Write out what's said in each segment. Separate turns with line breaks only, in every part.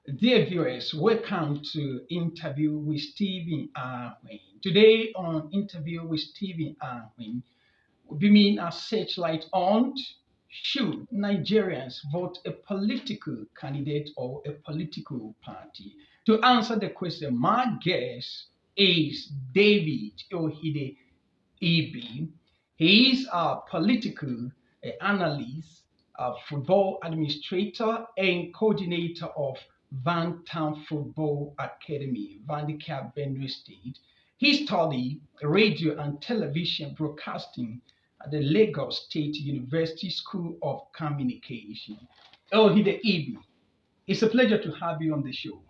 Dear viewers, welcome to Interview with Stephen Arwin. Today on Interview with Stephen Arwin, we'll be mean a searchlight on should Nigerians vote a political candidate or a political party? To answer the question, my guest is David Ohide EB. He is a political analyst, a football administrator, and coordinator of Vantown Football Academy, Vandika, Benue State. He studied radio and television broadcasting at the Lagos State University School of Communication. Hide Ibi, it's a pleasure to have you on the show.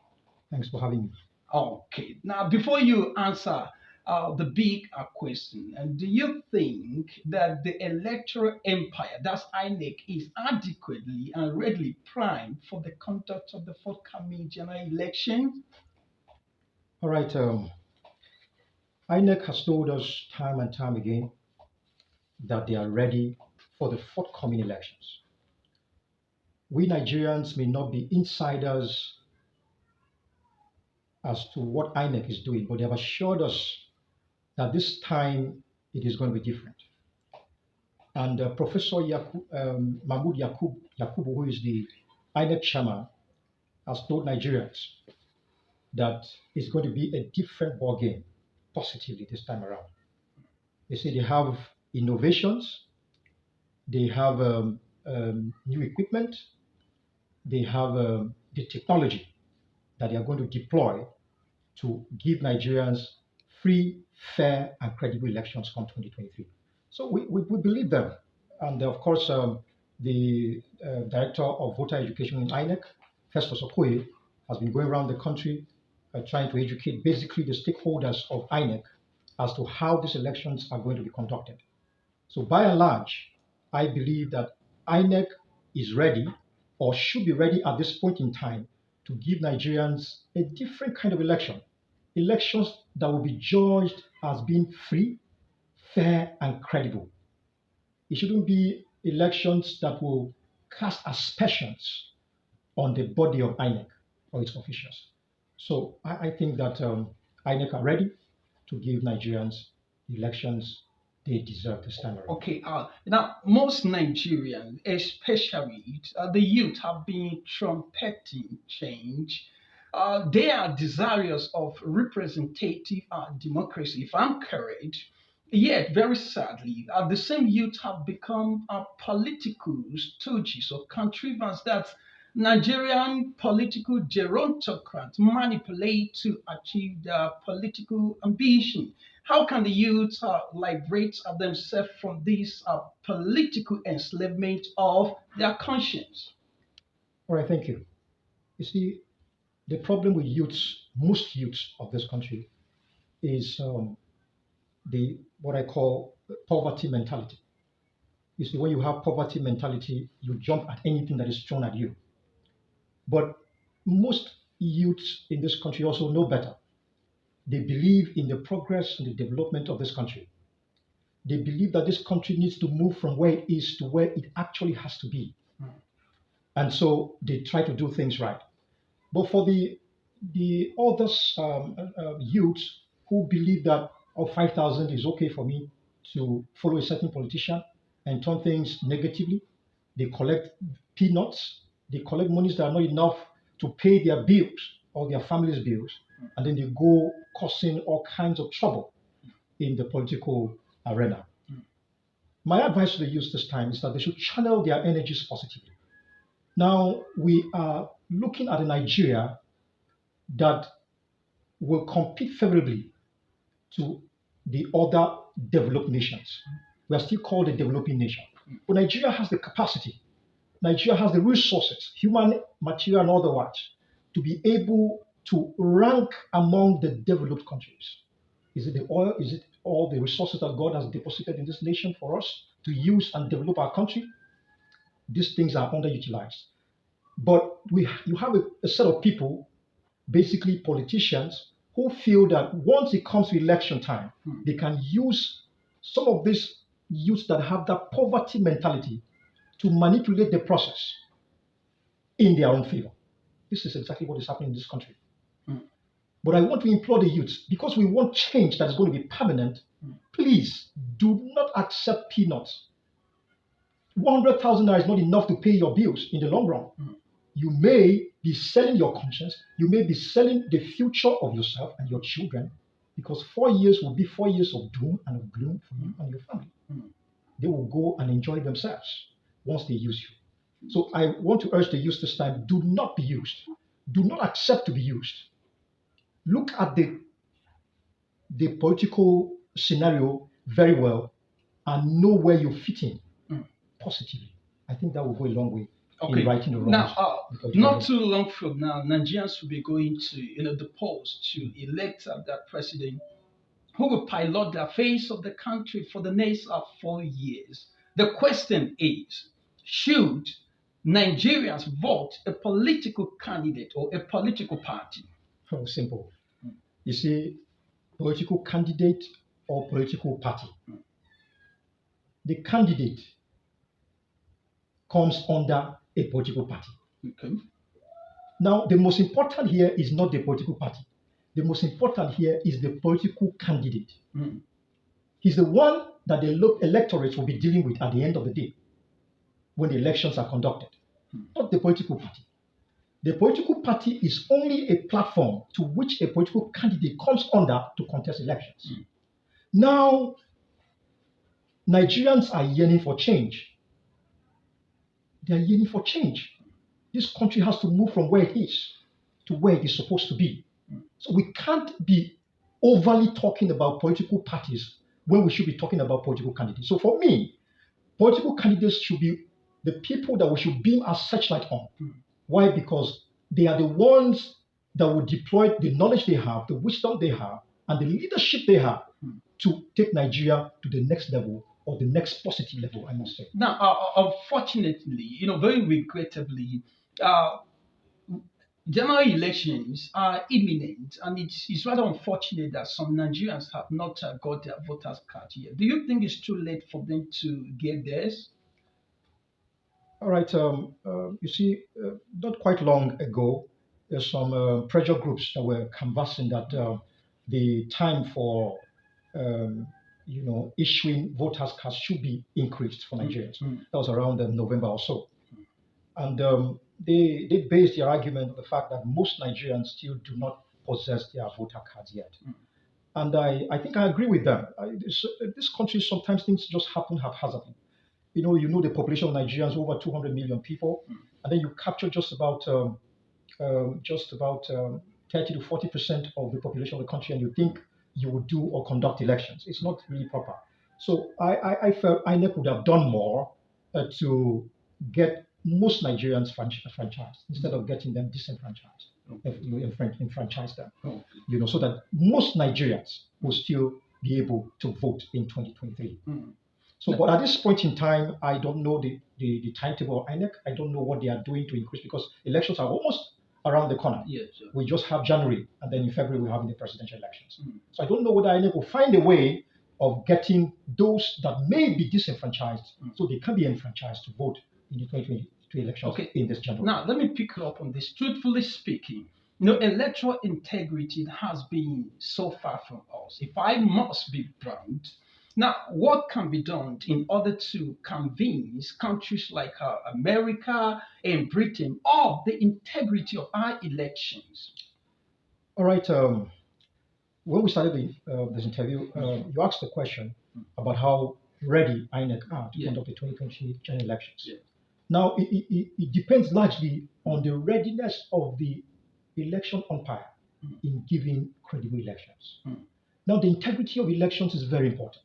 Thanks for having me.
Okay, now before you answer the big question, and do you think that the electoral empire, that's INEC, is adequately and readily primed for the conduct of the forthcoming general election?
All right. INEC has told us time and time again that they are ready for the forthcoming elections. We Nigerians may not be insiders as to what INEC is doing, but they have assured us that this time it is going to be different. And Professor Mahmoud Yakubu, who is the INEC chairman, has told Nigerians that it's going to be a different ball game positively this time around. They say they have innovations, they have new equipment, they have the technology that they are going to deploy to give Nigerians free, fair, and credible elections come 2023. So we believe them. And of course, the director of voter education in INEC, Festus Okoye, has been going around the country trying to educate basically the stakeholders of INEC as to how these elections are going to be conducted. So by and large, I believe that INEC is ready or should be ready at this point in time to give Nigerians a different kind of election. Elections that will be judged as being free, fair, and credible. It shouldn't be elections that will cast aspersions on the body of INEC or its officials. So I think that INEC are ready to give Nigerians the elections they deserve this time around.
Okay, now most Nigerians, especially the youth, have been trumpeting change. They are desirous of representative democracy, if I'm correct. Yet, very sadly, the same youth have become political stooges or contrivance that Nigerian political gerontocrats manipulate to achieve their political ambition. How can the youth liberate themselves from this political enslavement of their conscience?
All right, thank you. You see, the problem with youths, most youths of this country, is the what I call poverty mentality. You see, when you have poverty mentality, you jump at anything that is thrown at you. But most youths in this country also know better. They believe in the progress and the development of this country. They believe that this country needs to move from where it is to where it actually has to be. And so they try to do things right. But for the other youths who believe that 5,000 is okay for me to follow a certain politician and turn things negatively, they collect peanuts, they collect monies that are not enough to pay their bills or their family's bills, and then they go causing all kinds of trouble in the political arena. My advice to the youth this time is that they should channel their energies positively. Now, we are looking at a Nigeria that will compete favorably to the other developed nations. We are still called a developing nation. But Nigeria has the capacity, Nigeria has the resources, human, material, and otherwise, to be able to rank among the developed countries. Is it the oil? Is it all the resources that God has deposited in this nation for us to use and develop our country? These things are underutilized. But you have a set of people, basically politicians, who feel that once it comes to election time, they can use some of these youths that have that poverty mentality to manipulate the process in their own favor. This is exactly what is happening in this country.
Mm.
But I want to implore the youth, because we want change that is going to be permanent,
Mm.
please do not accept peanuts. 100,000 naira is not enough to pay your bills in the long run.
Mm.
You may be selling your conscience, you may be selling the future of yourself and your children, because 4 years will be 4 years of doom and of gloom for you and your family.
Mm.
They will go and enjoy themselves once they use you. So I want to urge the youth this time, do not be used. Do not accept to be used. Look at the political scenario very well and know where you fit in
Mm.
positively. I think that will go a long way
Okay.
in righting the wrongs.
Now, not too long from now, Nigerians will be going to, the polls to elect that president who will pilot the face of the country for the next 4 years. The question is, should Nigerians vote a political candidate or a political party?
Oh, simple. You see, political candidate or political party. The candidate comes under a political party.
Okay.
Now, the most important here is not the political party. The most important here is the political candidate.
Mm.
He's the one that the electorates will be dealing with at the end of the day when the elections are conducted, not the political party. The political party is only a platform to which a political candidate comes under to contest elections.
Mm.
Now, Nigerians are yearning for change. They are yearning for change. This country has to move from where it is to where it is supposed to be. So we can't be overly talking about political parties when we should be talking about political candidates. So for me, political candidates should be the people that we should beam our searchlight on. Why? Because they are the ones that will deploy the knowledge they have, the wisdom they have, and the leadership they have to take Nigeria to the next level or the next positive level, I must say.
Now, unfortunately, very regrettably, general elections are imminent, and it's rather unfortunate that some Nigerians have not got their voters' card yet. Do you think it's too late for them to get theirs?
All right. You see, not quite long ago, there's some pressure groups that were canvassing that the time for issuing voters' cards should be increased for Nigerians. That was around November or so, and they based their argument on the fact that most Nigerians still do not possess their voter cards yet. And I think I agree with them. This country, sometimes things just happen haphazardly. You know the population of Nigerians, over 200 million people, and then you capture just about 30 to 40% of the population of the country, and you think you would do or conduct elections. It's not really proper. So I felt INEC would have done more to get most Nigerians franchised instead of getting them disenfranchised. Enfranchise them, so that most Nigerians will still be able to vote in 2023. So, but at this point in time, I don't know the timetable of INEC. I don't know what they are doing to increase, because elections are almost around the corner.
Yes, sir.
We just have January, and then in February we're having the presidential elections. So I don't know whether INEC will find a way of getting those that may be disenfranchised so they can be enfranchised to vote in the 2022 elections in this January.
Now, let me pick up on this. Truthfully speaking, electoral integrity has been so far from us. If I must be blunt, now, what can be done in order to convince countries like America and Britain of the integrity of our elections?
All right. When we started this interview, you asked the question about how ready INEC are to conduct the 2020 general elections.
Yeah.
Now, it depends largely on the readiness of the election umpire in giving credible elections. Now, the integrity of elections is very important.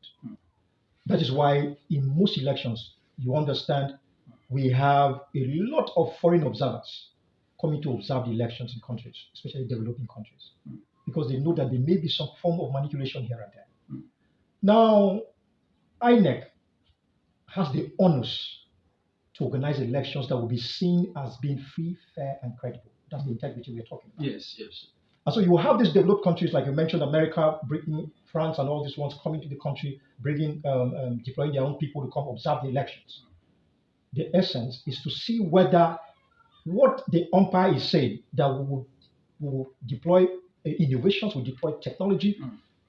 That is why in most elections, you understand, we have a lot of foreign observers coming to observe the elections in countries, especially developing countries, because they know that there may be some form of manipulation here and there. Now, INEC has the onus to organize elections that will be seen as being free, fair, and credible. That's the integrity we're talking about.
Yes.
And so you will have these developed countries, like you mentioned, America, Britain, France, and all these ones coming to the country, bringing, deploying their own people to come observe the elections. The essence is to see whether what the umpire is saying, that we will deploy innovations, we deploy technology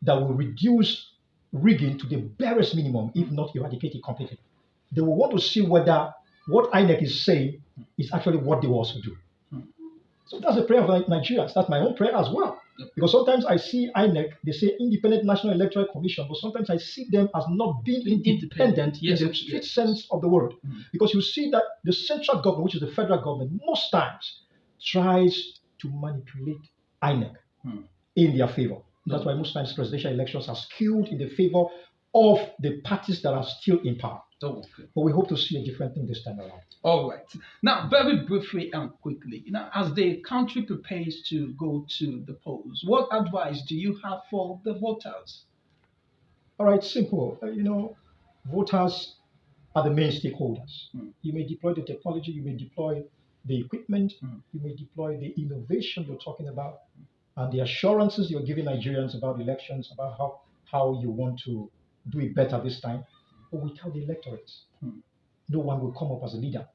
that will reduce rigging to the barest minimum, if not eradicate it completely. They will want to see whether what INEC is saying is actually what they will also do. So that's a prayer of Nigerians. That's my own prayer as well. Because sometimes I see INEC, they say Independent National Electoral Commission, but sometimes I see them as not being independent
Yes,
in the strict sense of the word. Because you see that the central government, which is the federal government, most times tries to manipulate INEC in their favor. That's why most times presidential elections are skewed in the favor of the parties that are still in power.
Okay.
But we hope to see a different thing this time around.
All right. Now, very briefly and quickly, as the country prepares to go to the polls, what advice do you have for the voters?
All right, simple. Voters are the main stakeholders. You may deploy the technology, you may deploy the equipment, you may deploy the innovation you're talking about, and the assurances you're giving Nigerians about elections, about how you want to do it better this time. But without the electorates, no one will come up as a leader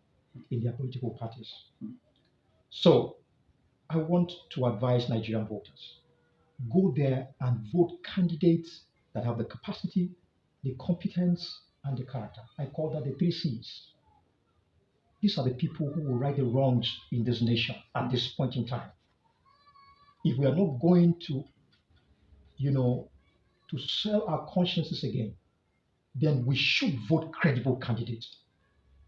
in their political parties. So I want to advise Nigerian voters, go there and vote candidates that have the capacity, the competence, and the character. I call that the 3 C's. These are the people who will right the wrongs in this nation at this point in time. If we are not going to sell our consciences again, then we should vote credible candidates.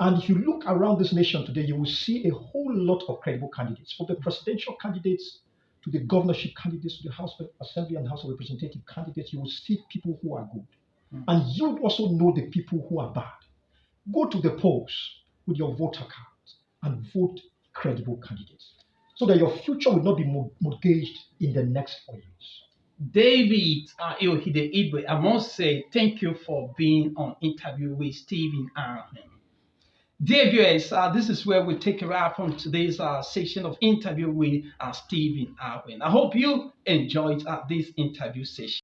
And if you look around this nation today, you will see a whole lot of credible candidates, from the presidential candidates to the governorship candidates, to the House of Assembly and House of Representative candidates. You will see people who are good. And you will also know the people who are bad. Go to the polls with your voter cards and vote credible candidates, so that your future will not be mortgaged in the next 4 years.
David Iohide Ibe, I must say thank you for being on interview with Stephen Arwin. Dear viewers, this is where we take a wrap on today's session of interview with Stephen Arwin. I hope you enjoyed this interview session.